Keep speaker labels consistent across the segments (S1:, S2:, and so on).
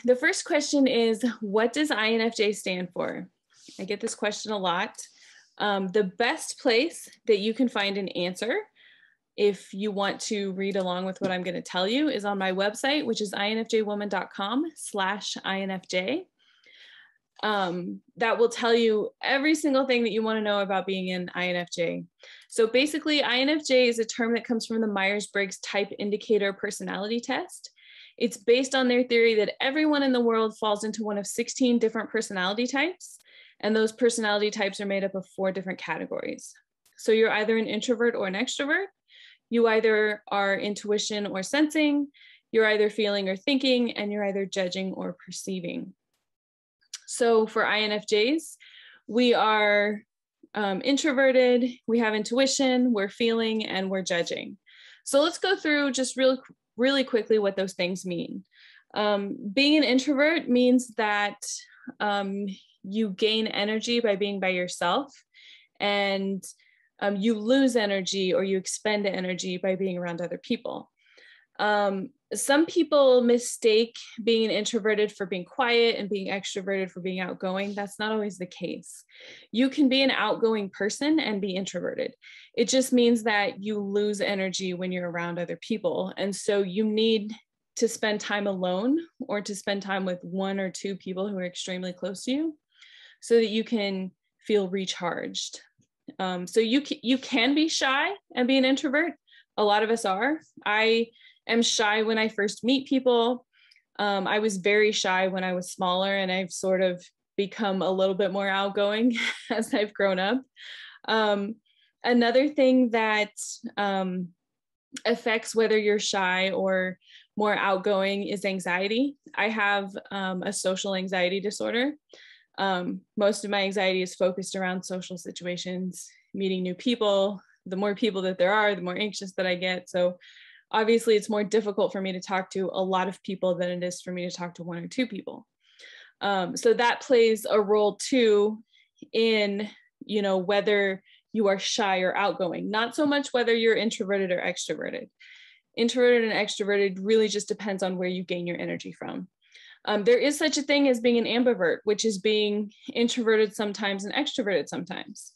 S1: the first question is, what does INFJ stand for? I get this question a lot. The best place that you can find an answer, if you want to read along with what I'm going to tell you, is on my website, which is infjwoman.com/INFJ. That will tell you every single thing that you want to know about being an INFJ. So basically, INFJ is a term that comes from the Myers-Briggs Type Indicator Personality Test. It's based on their theory that everyone in the world falls into one of 16 different personality types, and those personality types are made up of 4 different categories. So you're either an introvert or an extrovert. You either are intuition or sensing, you're either feeling or thinking, and you're either judging or perceiving. So for INFJs, we are introverted, we have intuition, we're feeling, and we're judging. So let's go through just really quickly what those things mean. Being an introvert means that you gain energy by being by yourself, and you lose energy or you expend energy by being around other people. Some people mistake being introverted for being quiet and being extroverted for being outgoing. That's not always the case. You can be an outgoing person and be introverted. It just means that you lose energy when you're around other people. And so you need to spend time alone or to spend time with 1 or 2 people who are extremely close to you so that you can feel recharged. So you can be shy and be an introvert. A lot of us are. I am shy when I first meet people. I was very shy when I was smaller, and I've sort of become a little bit more outgoing as I've grown up. Another thing that affects whether you're shy or more outgoing is anxiety. I have a social anxiety disorder. Most of my anxiety is focused around social situations, meeting new people. The more people that there are, the more anxious that I get. So obviously it's more difficult for me to talk to a lot of people than it is for me to talk to 1 or 2 people. So that plays a role too in, whether you are shy or outgoing, not so much whether you're introverted or extroverted. Introverted and extroverted really just depends on where you gain your energy from. There is such a thing as being an ambivert, which is being introverted sometimes and extroverted sometimes.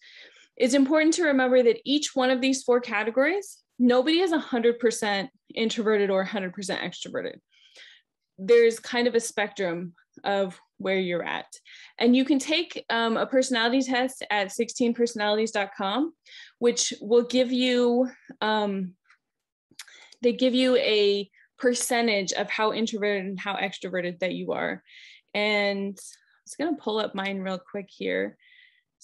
S1: It's important to remember that each one of these 4 categories, nobody is 100% introverted or 100% extroverted. There's kind of a spectrum of where you're at. And you can take a personality test at 16personalities.com, which will give you, they give you a percentage of how introverted and how extroverted that you are. And I was going to pull up mine real quick here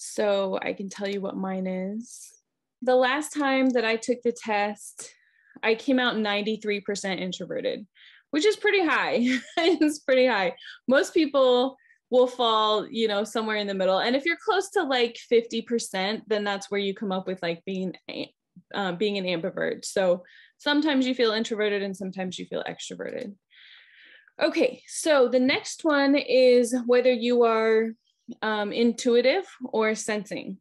S1: so I can tell you what mine is. The last time that I took the test, I came out 93% introverted, which is pretty high. It's pretty high. Most people will fall, somewhere in the middle. And if you're close to like 50%, then that's where you come up with like being an ambivert. So sometimes you feel introverted and sometimes you feel extroverted. Okay, so the next one is whether you are intuitive or sensing.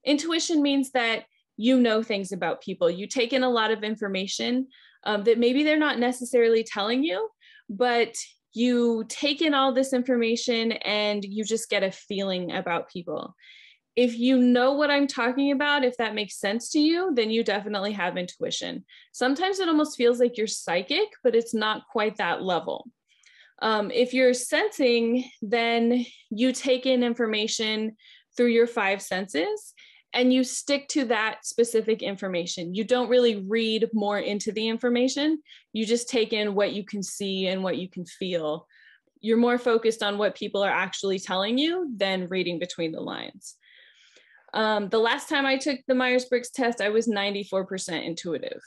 S1: Intuition means that you know things about people. You take in a lot of information that maybe they're not necessarily telling you, but you take in all this information and you just get a feeling about people. If you know what I'm talking about, if that makes sense to you, then you definitely have intuition. Sometimes it almost feels like you're psychic, but it's not quite that level. If you're sensing, then you take in information through your 5 senses and you stick to that specific information. You don't really read more into the information. You just take in what you can see and what you can feel. You're more focused on what people are actually telling you than reading between the lines. The last time I took the Myers-Briggs test, I was 94% intuitive.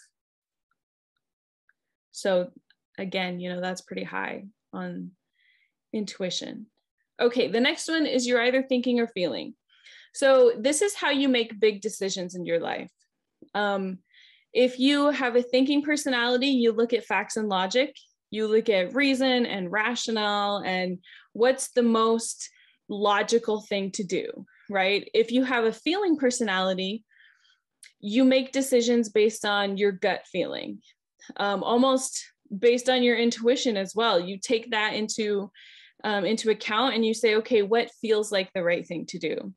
S1: So again, that's pretty high on intuition. Okay, the next one is you're either thinking or feeling. So this is how you make big decisions in your life. If you have a thinking personality, you look at facts and logic, you look at reason and rationale and what's the most logical thing to do, right? If you have a feeling personality, you make decisions based on your gut feeling. Almost based on your intuition as well. You take that into account and you say, okay, what feels like the right thing to do?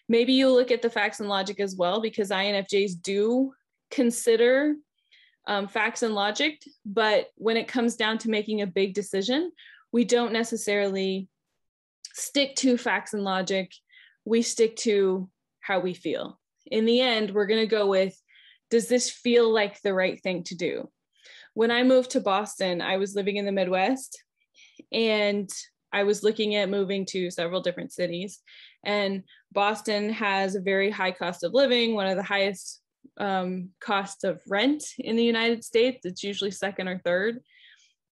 S1: Maybe you look at the facts and logic as well, because INFJs do consider facts and logic, but when it comes down to making a big decision, we don't necessarily stick to facts and logic. We stick to how we feel. In the end, we're going to go with, does this feel like the right thing to do? When I moved to Boston, I was living in the Midwest, and I was looking at moving to several different cities. And Boston has a very high cost of living, one of the highest costs of rent in the United States. It's usually second or third.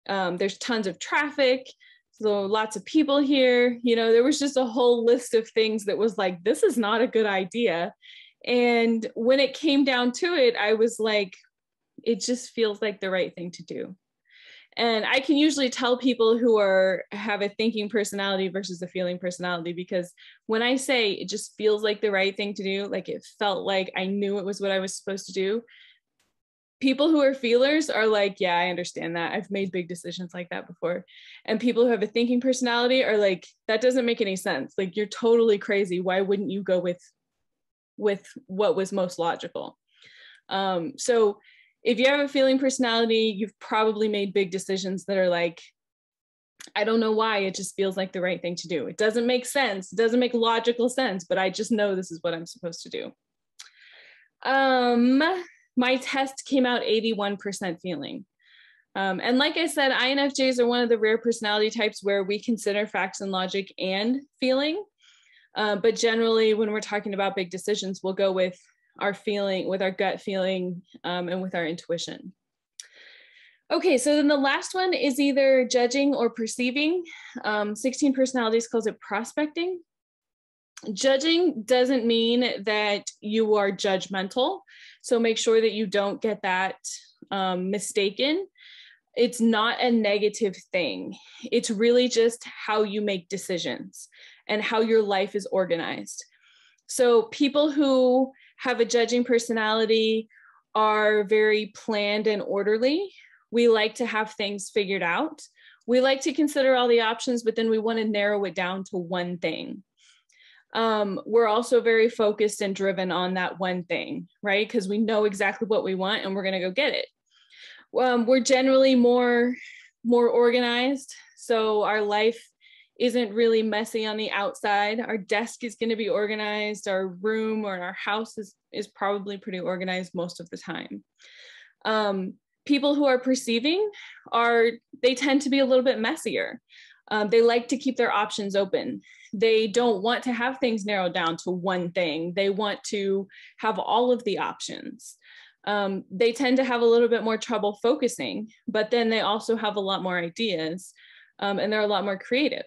S1: There's tons of traffic, so lots of people here. There was just a whole list of things that was like, this is not a good idea. And when it came down to it, I was like, it just feels like the right thing to do. And I can usually tell people who have a thinking personality versus a feeling personality, because when I say it just feels like the right thing to do, like it felt like I knew it was what I was supposed to do, people who are feelers are like, yeah, I understand that. I've made big decisions like that before. And people who have a thinking personality are like, that doesn't make any sense. Like, you're totally crazy. Why wouldn't you go with what was most logical? So if you have a feeling personality, you've probably made big decisions that are like, I don't know why, it just feels like the right thing to do. It doesn't make sense. It doesn't make logical sense, but I just know this is what I'm supposed to do. My test came out 81% feeling. And like I said, INFJs are one of the rare personality types where we consider facts and logic and feeling. But generally, when we're talking about big decisions, we'll go with our feeling, with our gut feeling, and with our intuition. Okay, so then the last one is either judging or perceiving. 16 Personalities calls it prospecting. Judging doesn't mean that you are judgmental, so make sure that you don't get that mistaken. It's not a negative thing. It's really just how you make decisions and how your life is organized. So people who have a judging personality are very planned and orderly. We like to have things figured out. We like to consider all the options, but then we want to narrow it down to one thing. We're also very focused and driven on that one thing, right? Because we know exactly what we want and we're going to go get it. We're generally more organized. So our life isn't really messy on the outside. Our desk is going to be organized. Our room or our house is probably pretty organized most of the time. People who are perceiving they tend to be a little bit messier. They like to keep their options open. They don't want to have things narrowed down to one thing. They want to have all of the options. They tend to have a little bit more trouble focusing, but then they also have a lot more ideas, and they're a lot more creative.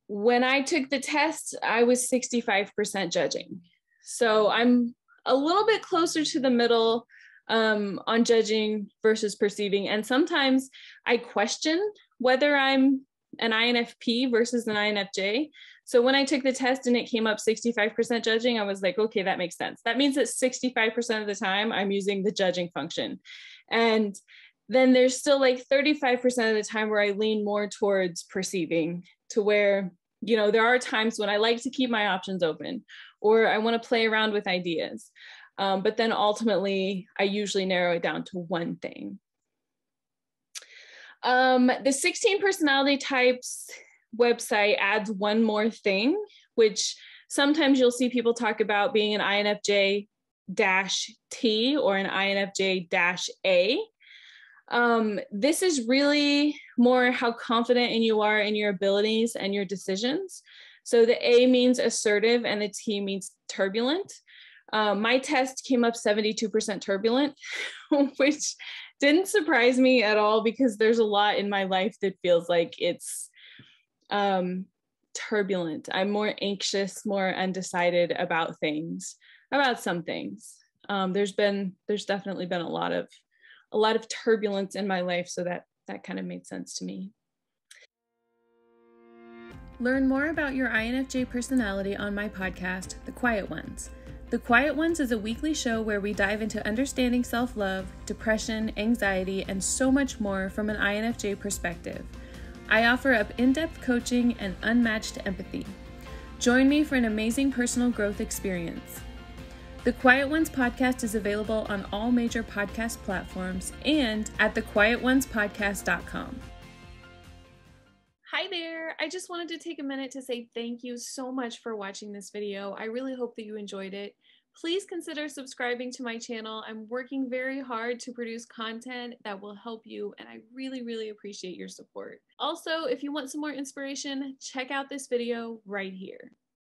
S1: When I took the test, I was 65% judging. So I'm a little bit closer to the middle on judging versus perceiving. And sometimes I question whether I'm an INFP versus an INFJ. So when I took the test and it came up 65% judging, I was like, okay, that makes sense. That means that 65% of the time I'm using the judging function. And then there's still like 35% of the time where I lean more towards perceiving, to where, there are times when I like to keep my options open, or I want to play around with ideas. But then ultimately, I usually narrow it down to one thing. The 16 Personality Types website adds one more thing, which sometimes you'll see people talk about being an INFJ-T or an INFJ-A. This is really more how confident you are in your abilities and your decisions. So the A means assertive and the T means turbulent. My test came up 72% turbulent, which didn't surprise me at all, because there's a lot in my life that feels like it's turbulent. I'm more anxious, more undecided about some things. There's definitely been a lot of turbulence in my life, so that kind of made sense to me. Learn more about your INFJ personality on my podcast, The Quiet Ones. The Quiet Ones is a weekly show where we dive into understanding self-love, depression, anxiety, and so much more from an INFJ perspective. I offer up in-depth coaching and unmatched empathy. Join me for an amazing personal growth experience. The Quiet Ones podcast is available on all major podcast platforms and at thequietonespodcast.com. Hi there! I just wanted to take a minute to say thank you so much for watching this video. I really hope that you enjoyed it. Please consider subscribing to my channel. I'm working very hard to produce content that will help you, and I really, really appreciate your support. Also, if you want some more inspiration, check out this video right here.